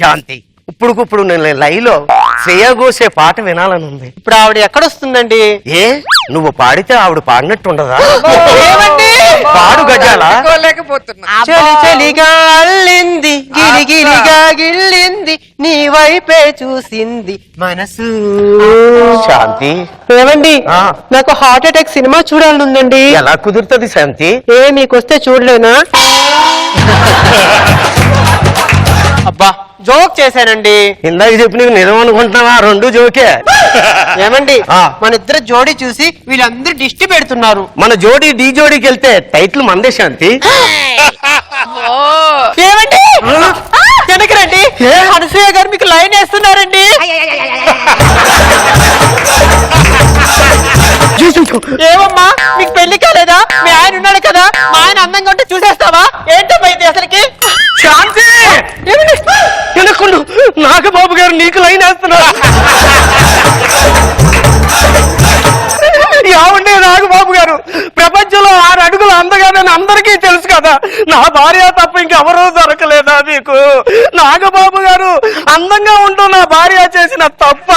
శాంతి ఇప్పుడు నేను లైలో శ్రేయ ఘోషే పాట వినాలని ఉంది. ఇప్పుడు ఆవిడ ఎక్కడొస్తుందండి? ఏ నువ్వు పాడితే ఆవిడ పాడినట్టు ఉండదా? పాడు గజాల. చలి చలిగా అల్లింది, గిలిగిలిగా గిల్లింది, నీ వైపే చూసింది మనసు. శాంతి ఏమండి, నాకు హార్ట్ అటాక్ సినిమా చూడాలనుందండి. ఎలా కుదురుతుంది శాంతి? మీకొస్తే చూడలేనా? అబ్బా జోక్ చేశానండి. ఇందాక చెప్పి నీకు నిజం అనుకుంటున్నావా? రెండు జోకే. ఏమండి, మన ఇద్దరు జోడీ చూసి వీళ్ళందరూ దిష్టి పెడుతున్నారు. మన జోడీ డి జోడీకి వెళ్తే టైటిల్ మందే శాంతి. ఏమండి వెనకరండి, అనసూయ గారు మీకు లైన్ వేస్తున్నారండి. ఏమమ్మా మీకు పెళ్లి కాలేదా? మీ ఆయన ఉన్నాడు కదా, మా ఆయన అందంగా ఉంటే చూసేస్తావా? ఏంటమ్మా ఇది అసలుకి? శాంతి తినకుండా నాగబాబు గారు నీకు లైన్ వేస్తున్నారు. ఏమండి నాగబాబు గారు, ప్రపంచంలో 6 అడుగులు అందగానని అందరికీ తెలుసు కదా. నా భార్య తప్ప ఇంకెవరూ దొరకలేదా మీకు? నాగబాబు గారు అందంగా ఉంటూ నా భార్య చేసిన తప్ప.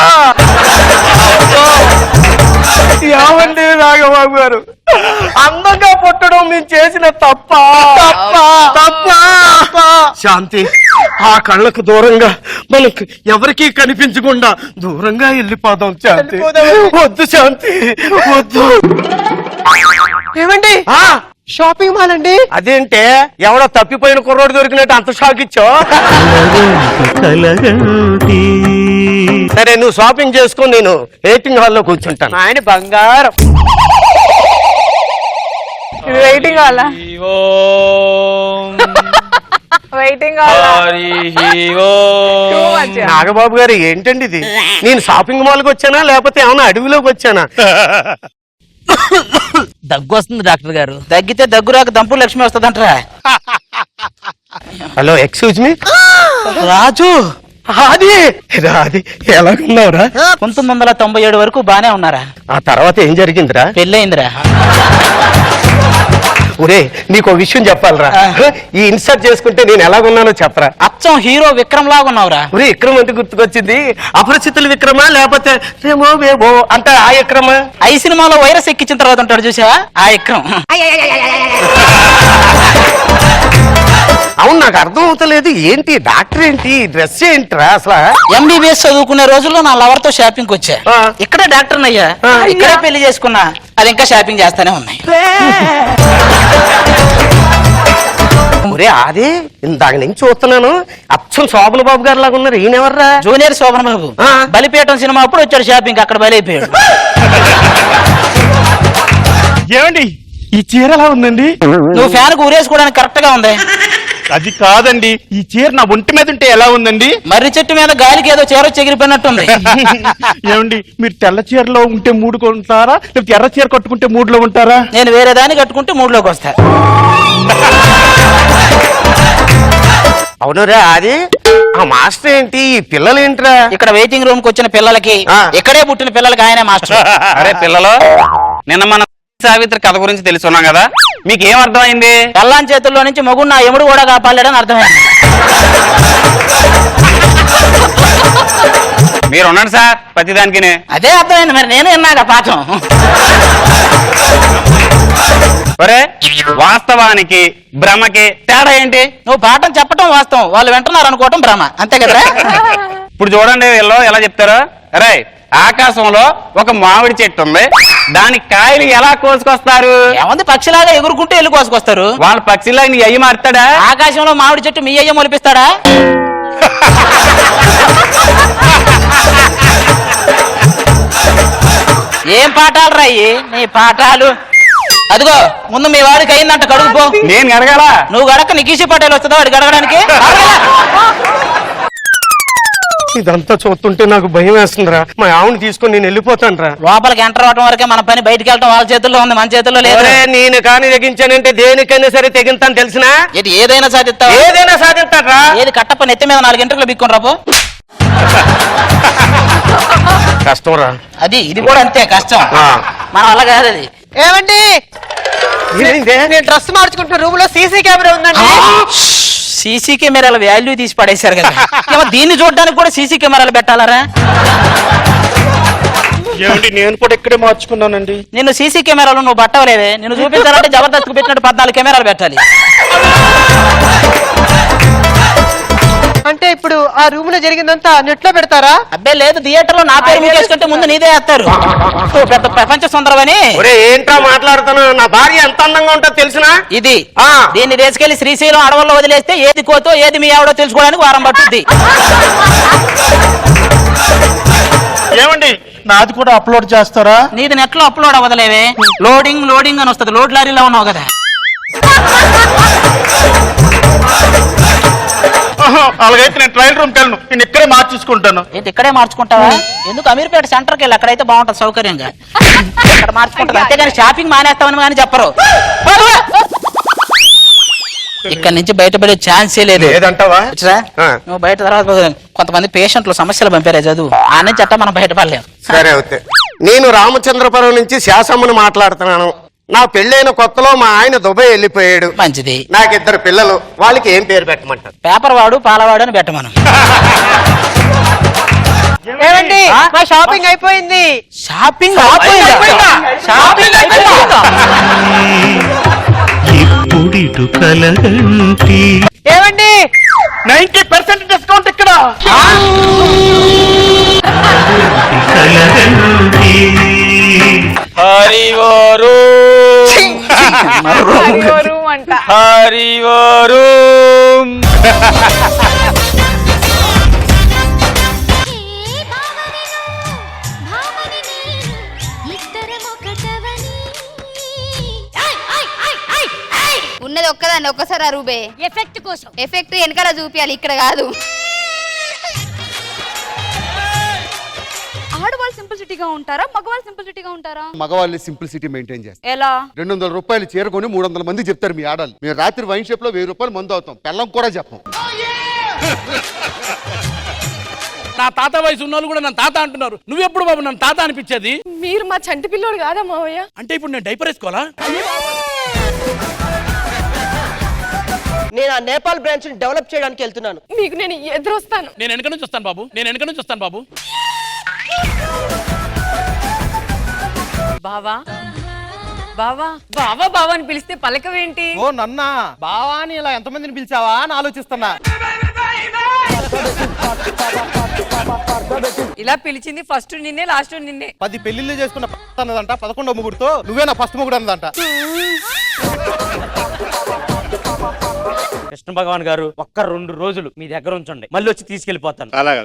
ఏమండి నాగబాబు గారు, అందంగా పుట్టడం మేము చేసిన తప్ప. శాంతి ఆ కళ్ళకు దూరంగా మనకు ఎవరికీ కనిపించకుండా దూరంగా వెళ్ళిపోదాం శాంతి. వద్దు శాంతి వద్దు. ఏమండి షాపింగ్ మాల్ అండి. అదేంటే ఎవడో తప్పిపోయిన కుర్రోడు దొరికినట్టు అంత షాక్ ఇచ్చావు? సరే నువ్వు షాపింగ్ చేసుకుని నేను వెయిటింగ్ హాల్లో కూర్చుంటాను. ఆయన బంగారం. వెయిటింగ్ హాలా? వెయిటింగ్ హాలా? నాగబాబు గారు ఏంటండి ఇది? నేను షాపింగ్ మాల్కి వచ్చానా లేకపోతే ఏమన్నా అడవిలోకి వచ్చానా? దగ్గు వస్తుంది డాక్టర్ గారు. దగ్గితే దగ్గు రాక దంపు లక్ష్మి వస్తుందంటరా. Hello excuse me. రాజు అది ఎలాగున్నావురా? 1997 వరకు బానే ఉన్నారా? ఆ తర్వాత ఏం జరిగిందిరా? పెళ్ళయిందిరా. ఒరే నీకు విషయం చెప్పాలరా. ఈ ఇన్సర్ట్ చేసుకుంటే నేను ఎలాగున్నానో చెప్పరా. అచ్చం హీరో విక్రమ్ లాగా ఉన్నావురా. ఒరే విక్రమ్ అంటే గుర్తుకొచ్చింది. అపరిచితుల విక్రమా లేకపోతే రేమో అంటే ఆ విక్రమా? ఈ సినిమాలో వైరస్ ఎక్కించిన తర్వాత ఉంటాడు చూసావా, ఆ విక్రమ్. అవును నాకు అర్థం అవుతలేదు. ఏంటి డాక్టర్ ఏంటి డ్రెస్ ఏంట్రా అసలు? MBBS చదువుకునే రోజుల్లో నా లవర్ తో షాపింగ్ వచ్చా. ఇక్కడే డాక్టర్ అయ్యా, ఇక్కడే పెళ్లి చేసుకున్నా. అది ఇంకా షాపింగ్ చేస్తానే ఉన్నాయి. ఒరే అదే ఇందాక నుంచి చూస్తున్నాను, అచ్చం శోభన్ బాబు గారు లాగా ఉన్నారు. ఈయనెవర్రా? జూనియర్ శోభన్ బాబు. బలిపేటం సినిమా అప్పుడు వచ్చాడు షాపింగ్, అక్కడ బలైపోయాడు. ఏమండి ఈ చీర ఎలా ఉందండి? నువ్వు ఫ్యాన్ కు ఊరేసుకోవడానికి కరెక్ట్ గా ఉంది. అది కాదండి, ఈ చీర నా ఒంటి మీద ఉంటే ఎలా ఉందండి? మర్రి చెట్టు మీద గాలికి ఏదో చీర చెగిరిపోయినట్టుంది. ఏమండి మీరు తెల్ల చీరలో ఉంటే 3 కొంటారా, లేకపోతే ఎర్ర చీర కట్టుకుంటే 3లో ఉంటారా? నేను వేరే దాన్ని కట్టుకుంటే 3లోకి వస్తా. అవునురా అది ఆ మాస్టర్ ఏంటి? ఈ పిల్లలు ఏంట్రా? ఇక్కడ వెయిటింగ్ రూమ్ కి వచ్చిన పిల్లలకి, ఇక్కడే పుట్టిన పిల్లలకి ఆయనే మాస్టర్. అరే పిల్లలు, నిన్న మన సావిత్రి కథ గురించి తెలుసుకున్నాం కదా, మీకు ఏం అర్థమైంది? పెళ్ళాం చేతుల్లో నుంచి మగుడు నా ఎముడు కూడా కాపాడాడని అర్థమైంది. మీరు ఉండండి సార్ ప్రతిదానికి. అదే అర్థమైంది, మరి నేను విన్నాక పాఠం. ఒరే వాస్తవానికి భ్రమకి తేడా ఏంటి? నువ్వు పాఠం చెప్పటం వాస్తవం, వాళ్ళు వింటున్నారు అనుకోవటం భ్రమ, అంతే కదరా? ఇప్పుడు చూడండి వీళ్ళు ఎలా చెప్తారు. అరే ఆకాశంలో ఒక మామిడి చెట్టు ఉంది, దానికి కాయలు ఎలా కోసుకొస్తారు? ఏమంది పక్షిలాగా ఎగురుకుంటే వెళ్ళి కోసుకొస్తారు. వాళ్ళ పక్షిలాగా నీ అయ్యి మారుతాడా? ఆకాశంలో మామిడి చెట్టు మీ అయ్య మొలిపిస్తాడా? ఏం పాఠాలు రాయి నీ పాఠాలు? అదిగో ముందు మీ వాడికి అయిందంట, కడుగుపో. నేను గడగాల? నువ్వు గడక నీకీసి పటేలు వస్తుందా వాడికి గడగడానికి? ఇదంతా చూస్తుంటే నాకు భయం వేస్తుందిరా. మా ఆవుని తీసుకొని నేను వెళ్ళిపోతాను రా. లోపలికి ఎంటర్ అవడం వరకే మన పని, బయటికి వెళ్ళడం వాళ్ళ చేతుల్లో ఉంది, మన చేతుల్లో లేదు. నేను కానీ తెగించానంటే దేనికైనా సరే తెగింతాను తెలిసినా. ఏదైనా సాధిస్తావు? ఏదైనా సాధిస్తారా? ఏది కట్టప్ప నెత్తి మీద 4 గంటలు బిక్కుని రాపో. కష్టంరా అది, ఇది కూడా అంతే కష్టం. మనం అలా కాదు అది. ఏమండి నేను డ్రెస్ మార్చుకుంటున్న రూమ్ లో సీసీ కెమెరా ఉందండి. సీసీ కెమెరాల వాల్యూ తీసి పడేశారు కదా ఏమో దీన్ని చూడడానికి కూడా సీసీ కెమెరాలు పెట్టాలరా? ఏమండి నేను కూడా ఇక్కడే మార్చుకున్నానండి. నిన్ను సీసీ కెమెరాలు నువ్వు పట్టవలేవే, నిన్ను చూపించాలంటే జబర్దస్త్ పెట్టినట్టు 14 కెమెరాలు పెట్టాలి. అంటే ఇప్పుడు ఆ రూమ్ లో జరిగిందంతా నెట్ లో పెడతారా? అబ్బే లేదు, థియేటర్ లో నా పేరు మీకేసుకుంటే ముందు నీదే వేస్తారు. నువ్వు పెద్ద ప్రపంచ సుందరమని. ఒరే ఏంట్రా మాట్లాడుతాను? నా భార్య ఎంత అందంగా ఉంటుందో తెలిసినా? ఇది దీన్ని తీసుకెళ్లి శ్రీశైలం అడవుల్లో వదిలేస్తే ఏది కోతో ఏది మీ ఆవిడో తెలుసుకోవడానికి వారం పట్టుద్ది. ఏమండి నాది కూడా అప్లోడ్ చేస్తారా? నీది నెట్ లో అప్లోడ్ అవ్వదలేవే, లోడింగ్ లోడింగ్ అని వస్తుంది. లోడ్ లారీలో ఉన్నావు కదా. అలాగైతే నేను ట్రయల్ రూమ్కి వెళ్ళను, నేను ఇక్కడే మార్చేసుకుంటాను. ఏంటి ఇక్కడే మార్చుకుంటావా? ఎందుకు అమీర్పేట సెంటర్కి వెళ్ళి అక్కడైతే బాగుంటుంది సౌకర్యంగా. అక్కడ మార్చుకుంటుంది, అంతేగాని షాపింగ్ మానేస్తామని కానీ చెప్పరు. ఇక్కడ నుంచి బయటపడే ఛాన్సే లేదు. ఏదంటావా? నువ్వు బయట తర్వాత కొంతమంది పేషెంట్లు సమస్యలు పంపారే చదువు, ఆ నుంచి అట్ట మనం బయటపడలేము. సరే అవుతే. నేను రామచంద్రపురం నుంచి శాసమ్మను మాట్లాడుతున్నాను. నా పెళ్ళైన కొత్తలో మా ఆయన దుబాయ్ వెళ్ళిపోయాడు. మంచిది. నాకు 2 పిల్లలు. వాళ్ళకి ఏం పేరు పెట్టమంటారు? పేపర్ వాడు పాలవాడు అని పెట్టమను. ఏమండి మా షాపింగ్ అయిపోయింది. షాపింగ్ అయిపోయిందా? షాపింగ్ అయిపోయిందా? ఇప్పుడిటు కలగంటి ఏమండి 90% డిస్కౌంట్ ఇక్కడ. కలగంటి హరివరు రూమ్ అంట. హరివరు ఉన్నది ఒక్కదాన్ని ఒక్కసారి అరుబే ఎఫెక్ట్ కోసం. ఎఫెక్ట్ వెనకాల చూపించాలి, ఇక్కడ కాదు. ఆడవాళ్ళు సింప్లిసిటీగా ఉంటారా, మగవాళ్ళు సింప్లిసిటీగా ఉంటారా? మగవాళ్ళని సింప్లిసిటీ మెయింటైన్ చేస్తారు. ఎలా? 200 రూపాయలు చేరుకొని 300 మంది చెప్తారు మీ ఆడాలి. మీరు రాత్రి వైన్ షాప్ లో 1000 రూపాయలు మందు అవుతాం, పెళ్ళం కూడా చెప్పం. నా తాత వయసు ఉన్న కూడా నన్ను తాత అంటున్నారు. నువ్వెప్పుడు బాబు నన్ను తాత అనిపించేది? మీరు మా చంటి పిల్లోడు కాదా మావయ్య? అంటే ఇప్పుడు నేను డైపర్ వేసుకోవాలా? నేను ఆ నేపాల్ బ్రాంచ్ ని డెవలప్ చేయడానికి వెళ్తున్నాను. మీకు నేను ఎదురొస్తాను. నేను వెనక నుంచి వస్తాను బాబు, నేను వెనక నుంచి వస్తాను బాబు. బావా బావా బావా బావా అని పిలిస్తే పలకవేంటి? ఓ నన్నా బావా అని ఇలా ఎంతమందిని పిలిచావా అని ఆలోచిస్తున్నా. ఇలా పిలిచింది ఫస్ట్ నిన్నే, లాస్ట్ నిన్నే. 10 పెళ్లిళ్ళు చేసుకున్న అన్నదంట, 11వ ముగ్గురుతో నువ్వే నా ఫస్ట్ ముగ్గురు అన్నదంట. కృష్ణ భగవాన్ గారు ఒక్క 2 రోజులు మీ దగ్గర ఉంచండి, మళ్ళీ వచ్చి తీసుకెళ్లిపోతాను. అలాగే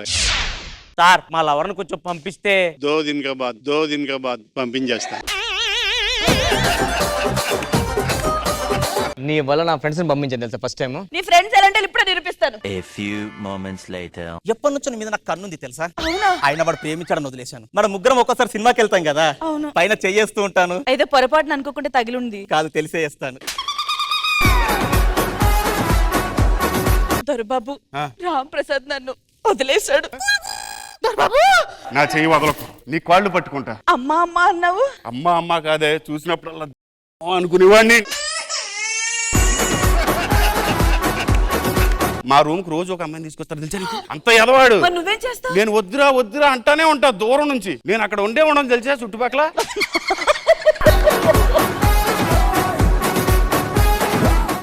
సార్ మా లవర్ని కొంచెం పంపిస్తే 2 दिन के बाद పంపించేస్తా. నీ వల్ల నా ఫ్రెండ్స్ ని పంపించాను తెలుసా ఫస్ట్ టైం. నీ ఫ్రెండ్స్ ఎలాంటి ఇప్పుడే నిరూపిస్తాను. ఎప్పటి నుంచో నీ మీద నాకు కన్నుంది తెలుసా? ఆయన వాడు ప్రేమించడం వదిలేశాను. మన ముగ్గురం ఒక్కసారి సినిమాకి వెళ్తాం కదా, పైన చెయ్యేస్తూ ఉంటాను. అయితే పొరపాటున అనుకోకుండా తగిలింది కాదు తెలిసే చేస్తాను. దొరబాబు, రామ్ ప్రసాద్ నన్ను వదిలేశాడు. నా చెయ్యి వదలకు, నీ కాళ్ళు పట్టుకుంటా. అమ్మా అమ్మా అన్నావు. అమ్మ అమ్మ కాదే, చూసినప్పుడల్లా అనుకునేవాడిని. మా రూమ్ కు రోజు ఒక అమ్మాయిని తీసుకొస్తారు తెలుసా నీకు? అంత ఎదవాడు. మరి నువ్వేం చేస్తావు? నేను వద్దురా వద్దురా అంటానే ఉంటా దూరం నుంచి. నేను అక్కడ ఉండడం తెలుసా చుట్టుపక్కల.